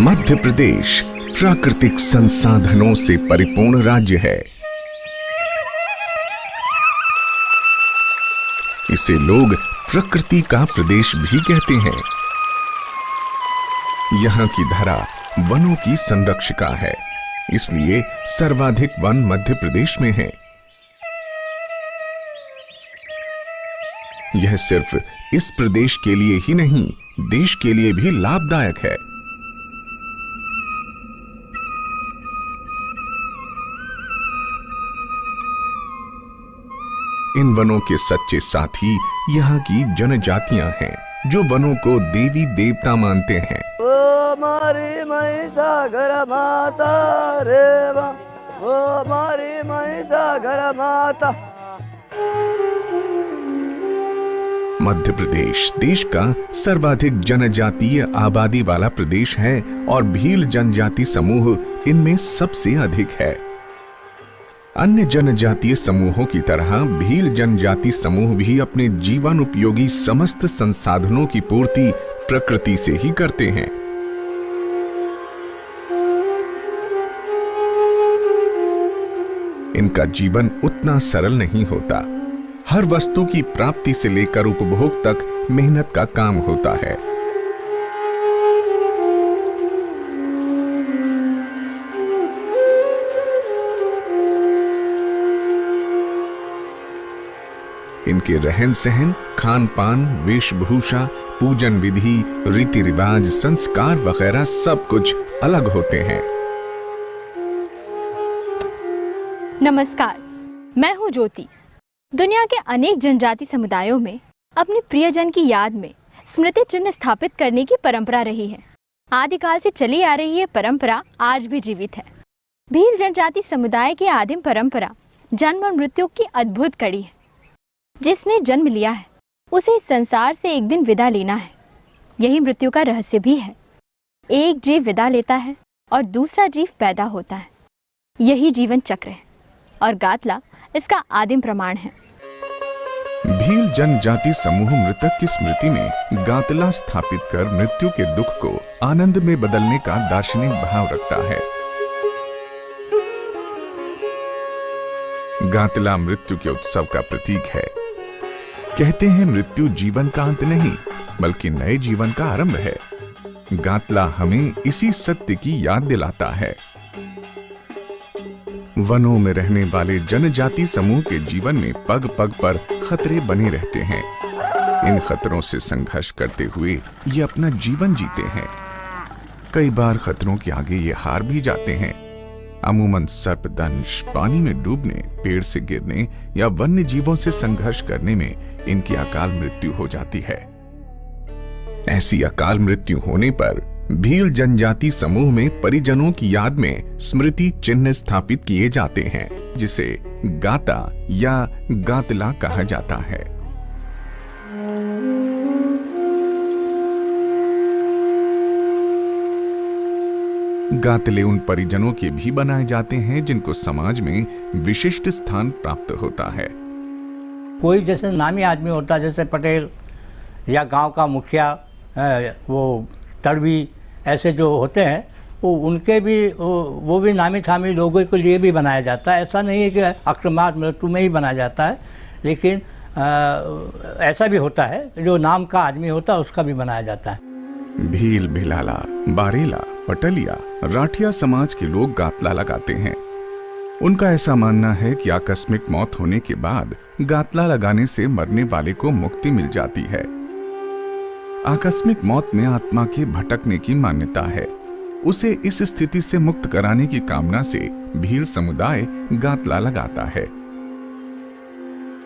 मध्य प्रदेश प्राकृतिक संसाधनों से परिपूर्ण राज्य है। इसे लोग प्रकृति का प्रदेश भी कहते हैं। यहाँ की धरा वनों की संरक्षिका है, इसलिए सर्वाधिक वन मध्य प्रदेश में है। यह सिर्फ इस प्रदेश के लिए ही नहीं, देश के लिए भी लाभदायक है। इन वनों के सच्चे साथी यहाँ की जनजातियां हैं, जो वनों को देवी देवता मानते हैं। ओ मारी महिषागर माता रे वा, ओ मारी महिषागर माता। मध्य प्रदेश देश का सर्वाधिक जनजातीय आबादी वाला प्रदेश है और भील जनजाति समूह इनमें सबसे अधिक है। अन्य जनजातीय समूहों की तरह भील जनजाति समूह भी अपने जीवन उपयोगी समस्त संसाधनों की पूर्ति प्रकृति से ही करते हैं। इनका जीवन उतना सरल नहीं होता। हर वस्तु की प्राप्ति से लेकर उपभोग तक मेहनत का काम होता है। इनके रहन सहन, खान पान, वेशभूषा, पूजन विधि, रीति रिवाज, संस्कार वगैरह सब कुछ अलग होते हैं। नमस्कार, मैं हूं ज्योति। दुनिया के अनेक जनजाति समुदायों में अपने प्रियजन की याद में स्मृति चिन्ह स्थापित करने की परंपरा रही है। आदिकाल से चली आ रही ये परंपरा आज भी जीवित है। भील जनजाति समुदाय की आदिम परंपरा जन्म और मृत्यु की अद्भुत कड़ी है। जिसने जन्म लिया है उसे इस संसार से एक दिन विदा लेना है। यही मृत्यु का रहस्य भी है। एक जीव विदा लेता है और दूसरा जीव पैदा होता है। यही जीवन चक्र है और गातला इसका आदिम प्रमाण है। भील जनजाति समूह मृतक की स्मृति में गातला स्थापित कर मृत्यु के दुख को आनंद में बदलने का दार्शनिक भाव रखता है। गातला मृत्यु के उत्सव का प्रतीक है। कहते हैं मृत्यु जीवन का अंत नहीं, बल्कि नए जीवन का आरंभ है। गातला हमें इसी सत्य की याद दिलाता है। वनों में रहने वाले जनजाति समूह के जीवन में पग पग पर खतरे बने रहते हैं। इन खतरों से संघर्ष करते हुए ये अपना जीवन जीते हैं। कई बार खतरों के आगे ये हार भी जाते हैं। अमूमन सर्पदंश, पानी में डूबने, पेड़ से गिरने या वन्य जीवों से संघर्ष करने में इनकी अकाल मृत्यु हो जाती है। ऐसी अकाल मृत्यु होने पर भील जनजाति समूह में परिजनों की याद में स्मृति चिन्ह स्थापित किए जाते हैं, जिसे गाता या गातला कहा जाता है। गातले उन परिजनों के भी बनाए जाते हैं जिनको समाज में विशिष्ट स्थान प्राप्त होता है। कोई जैसे नामी आदमी होता है, जैसे पटेल या गांव का मुखिया, वो तड़वी, ऐसे जो होते हैं वो उनके भी वो भी नामी थामी लोगों के लिए भी बनाया जाता है। ऐसा नहीं है कि अक्रमात मृत्यु में ही बनाया जाता है, लेकिन ऐसा भी होता है जो नाम का आदमी होता है उसका भी बनाया जाता है। भील, भिलाला, बारेला, पटलिया, राठिया समाज के लोग गातला लगाते हैं। उनका ऐसा मानना है कि आकस्मिक मौत होने के बाद गातला लगाने से मरने वाले को मुक्ति मिल जाती है। आकस्मिक मौत में आत्मा के भटकने की मान्यता है। उसे इस स्थिति से मुक्त कराने की कामना से भील समुदाय गातला लगाता है।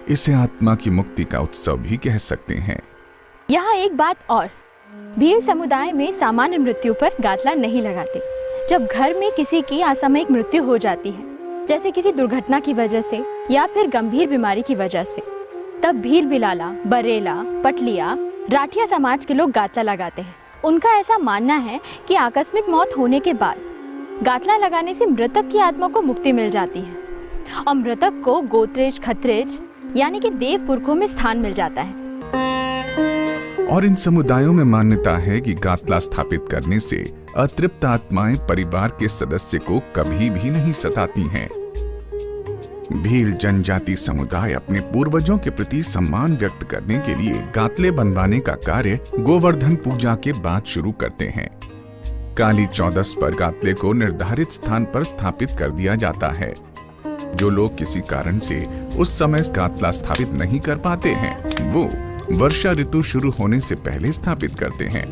इसे आत्मा की मुक्ति का उत्सव भी कह सकते हैं। यहाँ एक बात और, भील समुदाय में सामान्य मृत्यु पर गातला नहीं लगाते। जब घर में किसी की असामयिक मृत्यु हो जाती है, जैसे किसी दुर्घटना की वजह से या फिर गंभीर बीमारी की वजह से, तब भील, बिलाला, बरेला, पटलिया, राठिया समाज के लोग गातला लगाते हैं। उनका ऐसा मानना है कि आकस्मिक मौत होने के बाद गातला लगाने से मृतक की आत्मा को मुक्ति मिल जाती है और मृतक को गोत्रेज, खत्रेज यानी कि देव पुरखों में स्थान मिल जाता है। और इन समुदायों में मान्यता है कि गातला स्थापित करने से अतृप्त आत्माएं परिवार के सदस्य को कभी भी नहीं सताती हैं। भील जनजाति समुदाय अपने पूर्वजों के प्रति सम्मान व्यक्त करने के लिए गातले बनवाने का कार्य गोवर्धन पूजा के बाद शुरू करते हैं। काली चौदस पर गातले को निर्धारित स्थान पर स्थापित कर दिया जाता है। जो लोग किसी कारण से उस समय गातला स्थापित नहीं कर पाते हैं, वो वर्षा ऋतु शुरू होने से पहले स्थापित करते हैं।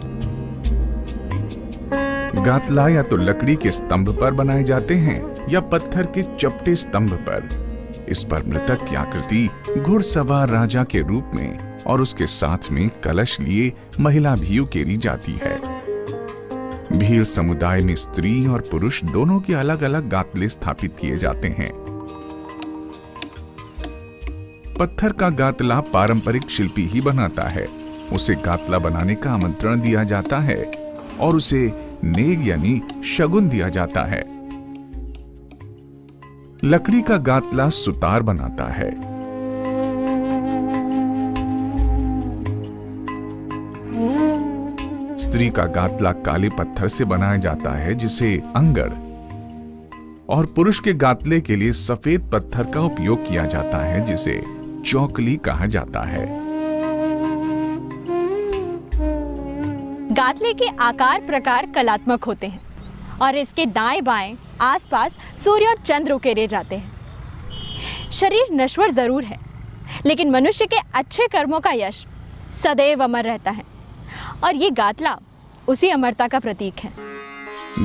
गातला या तो लकड़ी के स्तंभ पर बनाए जाते हैं या पत्थर के चपटे स्तंभ पर। इस पर मृतक की आकृति घुड़सवार राजा के रूप में और उसके साथ में कलश लिए महिला भी उकेरी जाती है। भील समुदाय में स्त्री और पुरुष दोनों के अलग अलग गातले स्थापित किए जाते हैं। पत्थर का गातला पारंपरिक शिल्पी ही बनाता है। उसे गातला बनाने का आमंत्रण दिया जाता है और उसे नेग यानी शगुन दिया जाता है। लकड़ी का गातला सुतार बनाता है। स्त्री का गातला काले पत्थर से बनाया जाता है जिसे अंगड़, और पुरुष के गातले के लिए सफेद पत्थर का उपयोग किया जाता है जिसे चौकली कहा जाता है। गातले के आकार प्रकार कलात्मक होते हैं और इसके दाएं बाएं आसपास सूर्य और चंद्र उकेरे जाते हैं। शरीर नश्वर जरूर है, लेकिन मनुष्य के अच्छे कर्मों का यश सदैव अमर रहता है और ये गातला उसी अमरता का प्रतीक है।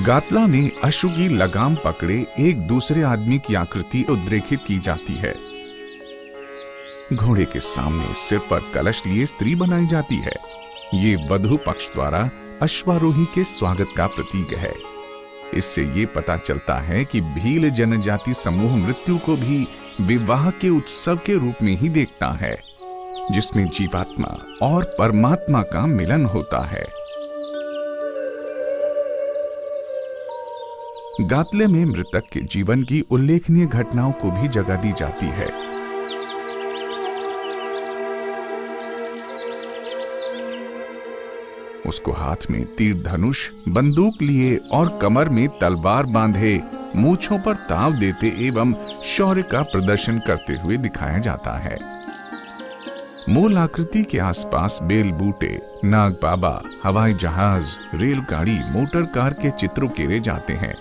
गातला में अश्व की लगाम पकड़े एक दूसरे आदमी की आकृति उद्रेखित की जाती है। घोड़े के सामने सिर पर कलश लिए स्त्री बनाई जाती है। ये वधु पक्ष द्वारा अश्वारोही के स्वागत का प्रतीक है। इससे ये पता चलता है कि भील जनजाति समूह मृत्यु को भी विवाह के उत्सव के रूप में ही देखता है, जिसमें जीवात्मा और परमात्मा का मिलन होता है। गातले में मृतक के जीवन की उल्लेखनीय घटनाओं को भी जगह दी जाती है। उसको हाथ में तीर धनुष, बंदूक लिए और कमर में तलवार बांधे, मूंछों पर ताव देते एवं शौर्य का प्रदर्शन करते हुए दिखाया जाता है। मूल आकृति के आसपास बेल बूटे, नाग बाबा, हवाई जहाज, रेलगाड़ी, मोटर कार के चित्र उकेरे जाते हैं।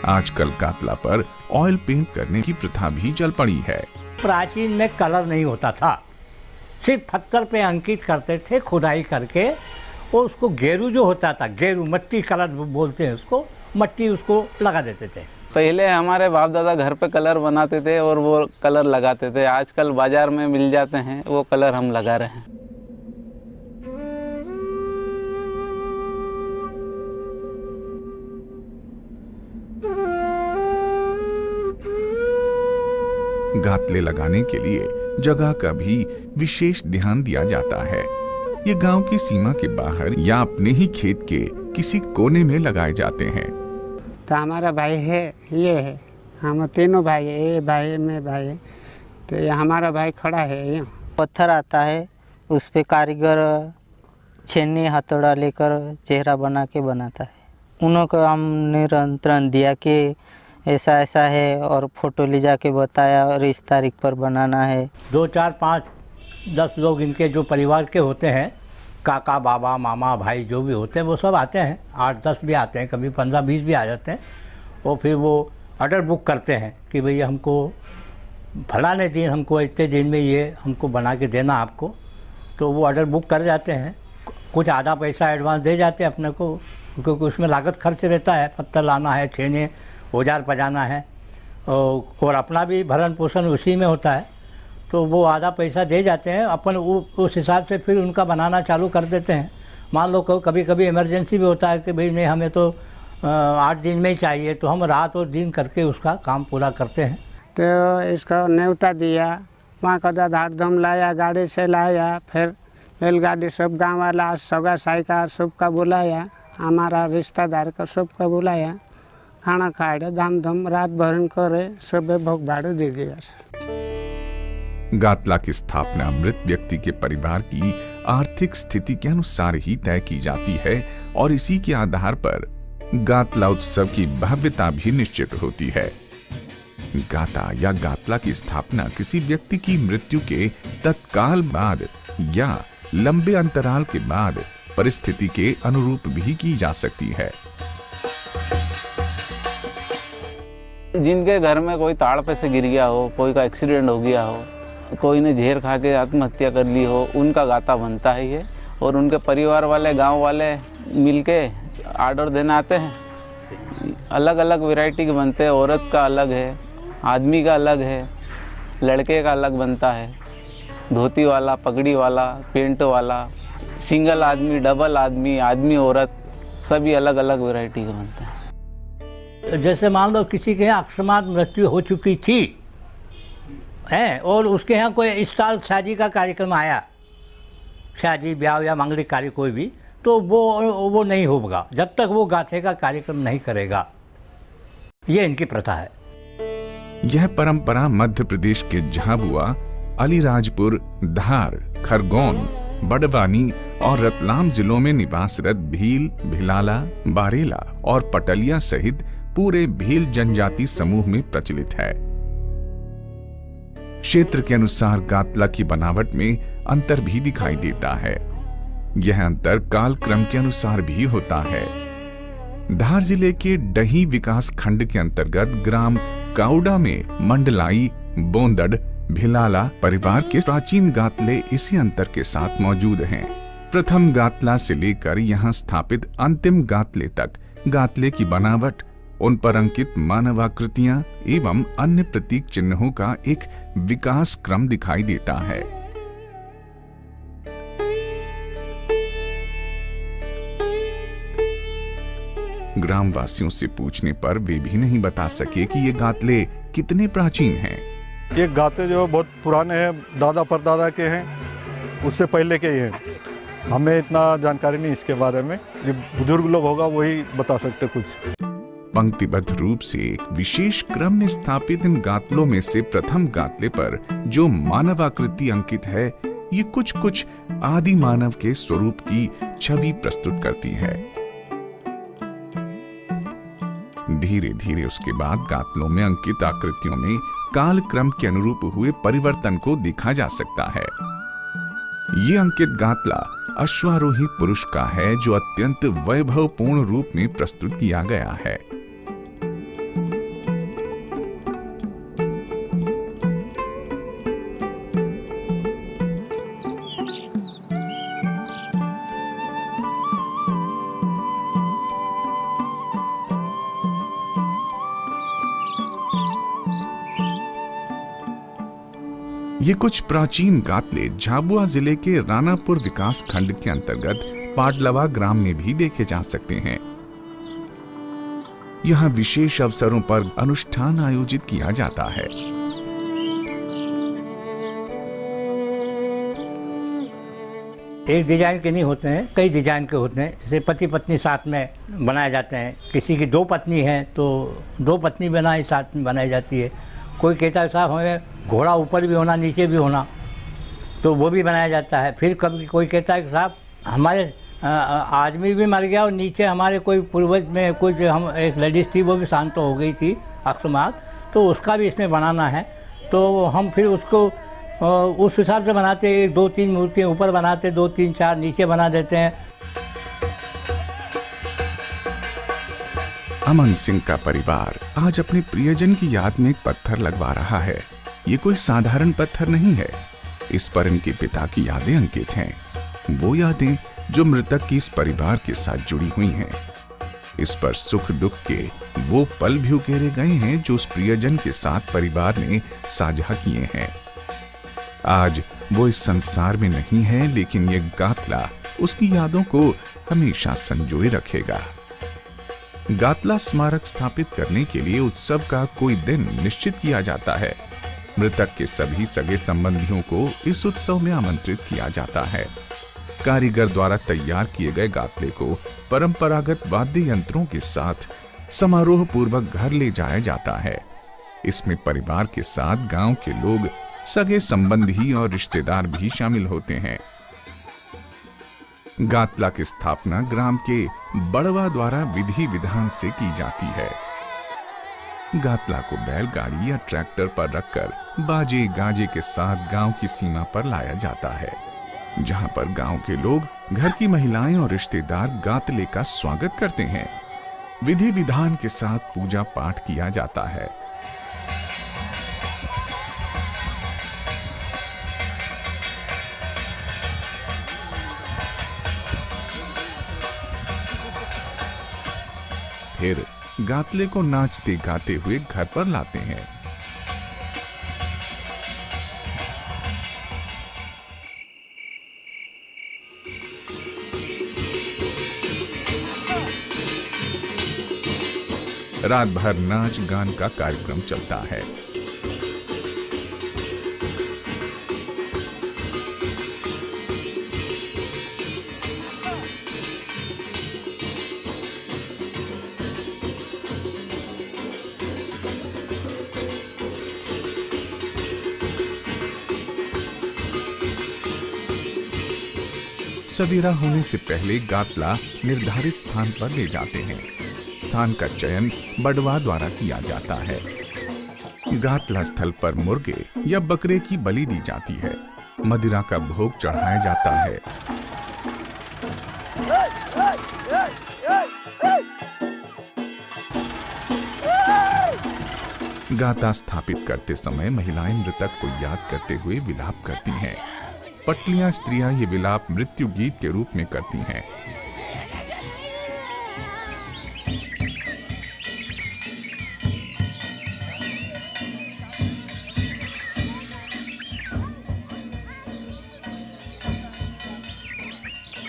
आजकल गातला पर ऑयल पेंट करने की प्रथा भी चल पड़ी है। प्राचीन में कलर नहीं होता था, सिर्फ पत्थर पे अंकित करते थे खुदाई करके, और उसको गेरू जो होता था, गेरू मट्टी कलर बोलते हैं उसको, मट्टी उसको लगा देते थे। पहले हमारे बाप दादा घर पे कलर बनाते थे और वो कलर लगाते थे। आजकल बाजार में मिल जाते हैं, वो कलर हम लगा रहे हैं। गातले लगाने के लिए जगह का भी विशेष ध्यान दिया जाता है। ये गांव की सीमा के बाहर या अपने ही खेत के किसी कोने में लगाए जाते हैं। तो हमारा भाई है, ये है, हम तीनों भाई है, ये भाई में भाई है, तो ये हमारा भाई खड़ा है। ये पत्थर आता है, उस पे कारीगर छेनी हथौड़ा लेकर चेहरा बना के बनाता है। उन्हों को हम नियंत्रण दिया कि ऐसा ऐसा है और फोटो ले जाके बताया और इस तारीख पर बनाना है। 2, 4, 5, 10 लोग इनके जो परिवार के होते हैं, काका, बाबा, मामा, भाई जो भी होते हैं वो सब आते हैं। 8-10 भी आते हैं, कभी 15-20 भी आ जाते हैं। और फिर वो ऑर्डर बुक करते हैं कि भैया हमको फलाने दिन, हमको इतने दिन में ये हमको बना के देना आपको। तो वो ऑर्डर बुक कर जाते हैं, कुछ आधा पैसा एडवांस दे जाते हैं अपने को, क्योंकि उसमें लागत खर्च रहता है, पत्थर लाना है, छेने, औजार पजाना है, और अपना भी भरण पोषण उसी में होता है। तो वो आधा पैसा दे जाते हैं, अपन उस हिसाब से फिर उनका बनाना चालू कर देते हैं। मान लो कभी कभी इमरजेंसी भी होता है कि भाई नहीं हमें तो 8 दिन में ही चाहिए, तो हम रात और दिन करके उसका काम पूरा करते हैं। तो इसका न्योता दिया, वहाँ का धाड़धम लाया, गाड़ी से लाया, फिर रेलगाड़ी सब गाँव वाला सगा साई का सबका बुलाया, हमारा रिश्तेदार का सबका बुलाया, खाना खाए धाम धम रात भरन करे, सब भोग भाड़ू दे दिया। गातला की स्थापना मृत व्यक्ति के परिवार की आर्थिक स्थिति के अनुसार ही तय की जाती है और इसी के आधार पर गातला उत्सव की भव्यता भी निश्चित होती है। गाता या गातला की स्थापना किसी व्यक्ति की मृत्यु के तत्काल बाद या लंबे अंतराल के बाद परिस्थिति के अनुरूप भी की जा सकती है। जिनके घर में कोई ताड़ पे से गिर गया हो, कोई का एक्सीडेंट हो गया हो, कोई ने जहर खा के आत्महत्या कर ली हो, उनका गाता बनता है ये। और उनके परिवार वाले, गांव वाले मिलके ऑर्डर देने आते हैं। अलग अलग वैरायटी के बनते हैं। औरत का अलग है, आदमी का अलग है, लड़के का अलग बनता है, धोती वाला, पगड़ी वाला, पेंट वाला, सिंगल आदमी, डबल आदमी, आदमी औरत, सभी अलग अलग वैरायटी के बनते हैं। जैसे मान लो किसी के यहाँ अकस्मात मृत्यु हो चुकी थी है और उसके यहाँ कोई इस साल शादी का कार्यक्रम आया, शादी ब्याह या मांगलिक कार्य कोई भी, तो वो नहीं होगा जब तक वो गाथे का कार्यक्रम नहीं करेगा। ये इनकी प्रथा है। यह परंपरा मध्य प्रदेश के झाबुआ, अलीराजपुर, धार, खरगोन, बड़वानी और रतलाम जिलों में निवासरत भील, भिलाला, बारेला और पटलिया सहित पूरे भील जनजाति समूह में प्रचलित है। क्षेत्र के अनुसार गातला की बनावट में अंतर भी दिखाई देता है। यह अंतर काल क्रम के अनुसार भी होता है। धार जिले के डही विकास खंड के अंतर्गत ग्राम काउडा में मंडलाई, बोंदड़, भिलाला परिवार के प्राचीन गातले इसी अंतर के साथ मौजूद हैं। प्रथम गातला से लेकर यहाँ स्थापित अंतिम गातले तक गातले की बनावट, उन पर अंकित मानवाकृतियां एवं अन्य प्रतीक चिन्हों का एक विकास क्रम दिखाई देता है। ग्रामवासियों से पूछने पर वे भी नहीं बता सके कि ये गातले कितने प्राचीन हैं। ये गाते जो बहुत पुराने हैं, दादा परदादा के हैं, उससे पहले के ही हैं। हमें इतना जानकारी नहीं इसके बारे में, जो बुजुर्ग लोग होगा वही बता सकते कुछ। पंक्तिबद्ध रूप से एक विशेष क्रम में स्थापित इन गातलों में से प्रथम गातले पर जो मानवाकृति अंकित है, ये कुछ आदि मानव के स्वरूप की छवि प्रस्तुत करती है। धीरे धीरे उसके बाद गातलों में अंकित आकृतियों में काल क्रम के अनुरूप हुए परिवर्तन को देखा जा सकता है। ये अंकित गातला अश्वारोही पुरुष का है जो अत्यंत वैभवपूर्ण रूप में प्रस्तुत किया गया है। ये कुछ प्राचीन गातले झाबुआ जिले के रानापुर विकास खंड के अंतर्गत पाडलवा ग्राम में भी देखे जा सकते हैं। यहाँ विशेष अवसरों पर अनुष्ठान आयोजित किया जाता है। एक डिजाइन के नहीं होते हैं, कई डिजाइन के होते हैं। जैसे पति पत्नी साथ में बनाए जाते हैं। किसी की 2 पत्नी है तो 2 पत्नी बनाई साथ में बनाई जाती है। कोई कहता है साहब हमें घोड़ा ऊपर भी होना, नीचे भी होना, तो वो भी बनाया जाता है। फिर कभी कोई कहता है कि साहब हमारे आदमी भी मर गया और नीचे हमारे कोई पूर्वज में कुछ हम एक लेडीज़ थी वो भी शांत हो गई थी अकस्मात, तो उसका भी इसमें बनाना है। तो हम फिर उसको उस हिसाब से बनाते हैं। 2-3 मूर्तियाँ ऊपर बनाते, 2-3-4 नीचे बना देते हैं। अमन सिंह का परिवार आज अपने प्रियजन की याद में एक पत्थर लगवा रहा है। ये कोई साधारण पत्थर नहीं है। इस पर इनके पिता की यादें अंकित हैं। वो यादें जो मृतक की इस परिवार के साथ जुड़ी हुई हैं। इस पर सुख दुख के वो पल भी उकेरे गए हैं जो उस प्रियजन के साथ परिवार ने साझा किए हैं। आज वो इस संसार में नहीं है, लेकिन ये गातला उसकी यादों को हमेशा संजोए रखेगा। गातला स्मारक स्थापित करने के लिए उत्सव का कोई दिन निश्चित किया जाता है। मृतक के सभी सगे संबंधियों को इस उत्सव में आमंत्रित किया जाता है। कारीगर द्वारा तैयार किए गए गातले को परंपरागत वाद्य यंत्रों के साथ समारोह पूर्वक घर ले जाया जाता है। इसमें परिवार के साथ गांव के लोग सगे संबंधी और रिश्तेदार भी शामिल होते हैं। गातला की स्थापना ग्राम के बड़वा द्वारा विधि विधान से की जाती है। गातला को बैलगाड़ी या ट्रैक्टर पर रखकर बाजे गाजे के साथ गांव की सीमा पर लाया जाता है, जहां पर गांव के लोग, घर की महिलाएं और रिश्तेदार गातले का स्वागत करते हैं। विधि विधान के साथ पूजा पाठ किया जाता है। फिर गातले को नाचते गाते हुए घर पर लाते हैं। रात भर नाच गान का कार्यक्रम चलता है। सवेरा होने से पहले गातला निर्धारित स्थान पर ले जाते हैं। स्थान का चयन बड़वा द्वारा किया जाता है। गातला स्थल पर मुर्गे या बकरे की बलि दी जाती है। मदिरा का भोग चढ़ाया जाता है। गाता स्थापित करते समय महिलाएं मृतक को याद करते हुए विलाप करती हैं। पटलियां स्त्रियां ये विलाप मृत्यु गीत के रूप में करती हैं।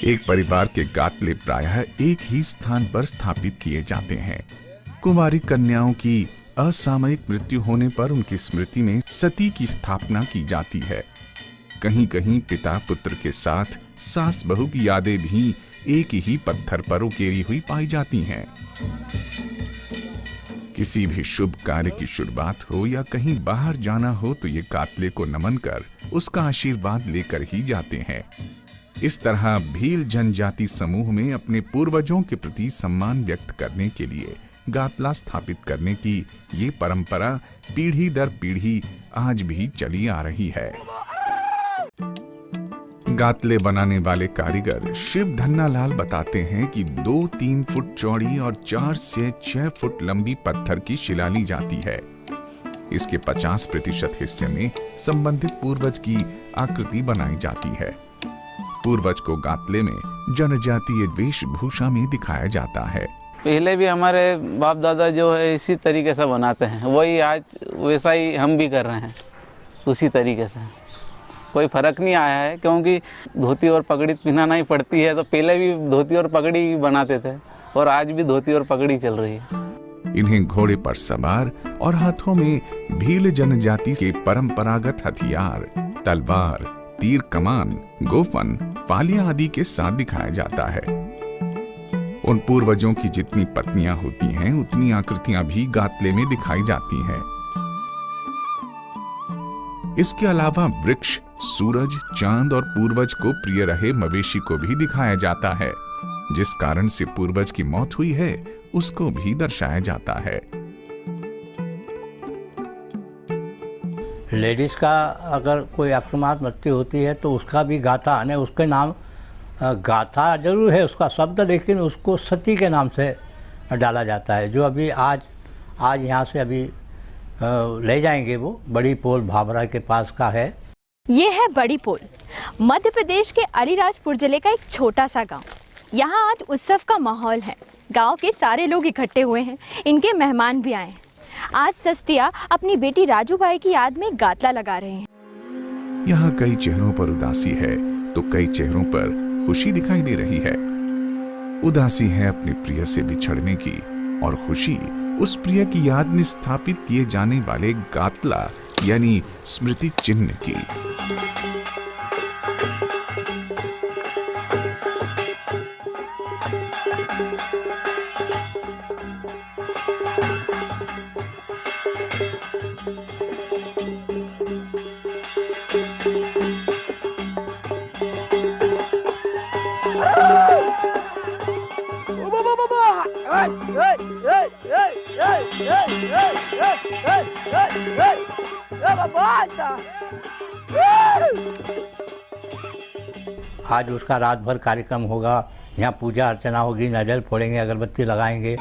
एक परिवार के गातले प्रायः एक ही स्थान पर स्थापित किए जाते हैं। कुंवारी कन्याओं की असामयिक मृत्यु होने पर उनकी स्मृति में सती की स्थापना की जाती है। कहीं कहीं पिता पुत्र के साथ सास बहू की यादें भी एक ही पत्थर पर उकेरी हुई पाई जाती हैं। किसी भी शुभ कार्य की शुरुआत हो या कहीं बाहर जाना हो तो ये गातले को नमन कर उसका आशीर्वाद लेकर ही जाते हैं। इस तरह भील जनजाति समूह में अपने पूर्वजों के प्रति सम्मान व्यक्त करने के लिए गातला स्थापित करने की ये परंपरा पीढ़ी दर पीढ़ी आज भी चली आ रही है। गातले बनाने वाले कारीगर शिव धन्नालाल बताते हैं कि 2-3 फुट चौड़ी और 4 से 6 फुट लंबी पत्थर की शिला ली जाती है। इसके 50% हिस्से में संबंधित पूर्वज की आकृति बनाई जाती है। पूर्वज को गातले में जनजातीय वेशभूषा में दिखाया जाता है। पहले भी हमारे बाप दादा जो है इसी तरीके से बनाते हैं, वही आज वैसा ही हम भी कर रहे हैं, उसी तरीके से। कोई फ़र्क नहीं आया है, क्योंकि धोती और पगड़ी पहनाना ही पड़ती है। तो पहले भी धोती और पगड़ी बनाते थे और आज भी धोती और पगड़ी चल रही है। इन्हें घोड़े पर सवार और हाथों में भील जनजाति के परंपरागत हथियार, तलवार, तीर कमान, गोफन, फालियां आदि के साथ दिखाया जाता है। उन पूर्वजों की जितनी पत्नियां होती हैं उतनी आकृतियां भी गातले में दिखाई जाती हैं। इसके अलावा वृक्ष, सूरज, चांद और पूर्वज को प्रिय रहे मवेशी को भी दिखाया जाता है। जिस कारण से पूर्वज की मौत हुई है उसको भी दर्शाया जाता है। लेडीज का अगर कोई अकस्मात मृत्यु होती है तो उसका भी गाथा यानी उसके नाम गाथा जरूर है उसका शब्द, लेकिन उसको सती के नाम से डाला जाता है। जो अभी आज यहाँ से अभी ले जाएंगे वो बड़ी पोल भाभरा के पास का है। ये है बड़ी पोल, मध्य प्रदेश के अलीराजपुर जिले का एक छोटा सा गांव। यहाँ आज उत्सव का माहौल है। गांव के सारे लोग इकट्ठे हुए हैं, इनके मेहमान भी आए हैं। आज सस्तिया अपनी बेटी राजूबाई की याद में गातला लगा रहे हैं। यहाँ कई चेहरों पर उदासी है तो कई चेहरों पर खुशी दिखाई दे रही है। उदासी है अपने प्रिय से बिछड़ने की और खुशी उस प्रिय की याद में स्थापित किए जाने वाले गातला यानी स्मृति चिन्ह की। आज उसका रात भर कार्यक्रम होगा, यहाँ पूजा अर्चना होगी, नारियल फोड़ेंगे, अगरबत्ती लगाएंगे।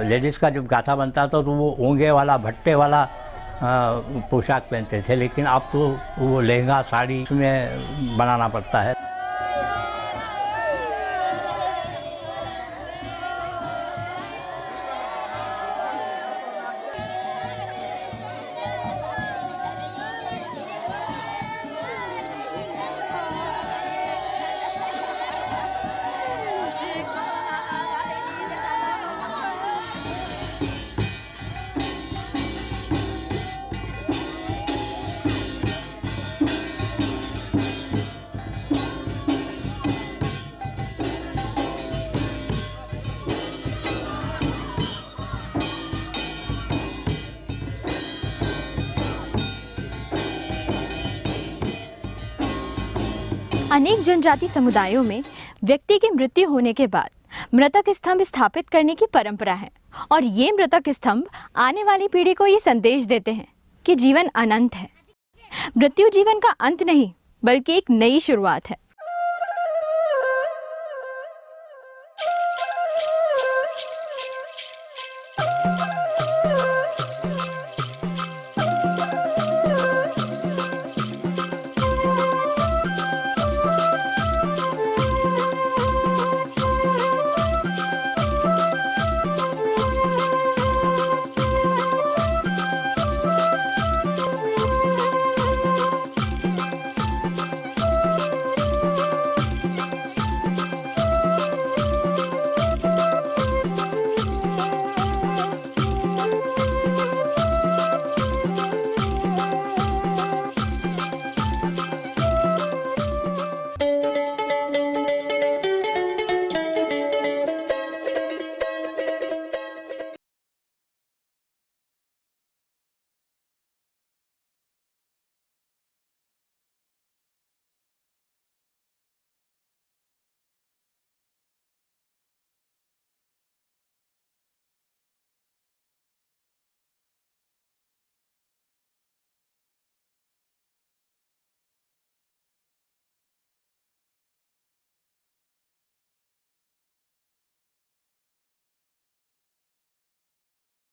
लेडीज़ का जब गाथा बनता था तो वो ओंगे वाला भट्टे वाला पोशाक पहनते थे, लेकिन अब तो वो लहंगा साड़ी में बनाना पड़ता है। अनेक जनजाति समुदायों में व्यक्ति की मृत्यु होने के बाद मृतक स्तंभ स्थापित करने की परंपरा है और ये मृतक स्तंभ आने वाली पीढ़ी को ये संदेश देते हैं कि जीवन अनंत है। मृत्यु जीवन का अंत नहीं बल्कि एक नई शुरुआत है।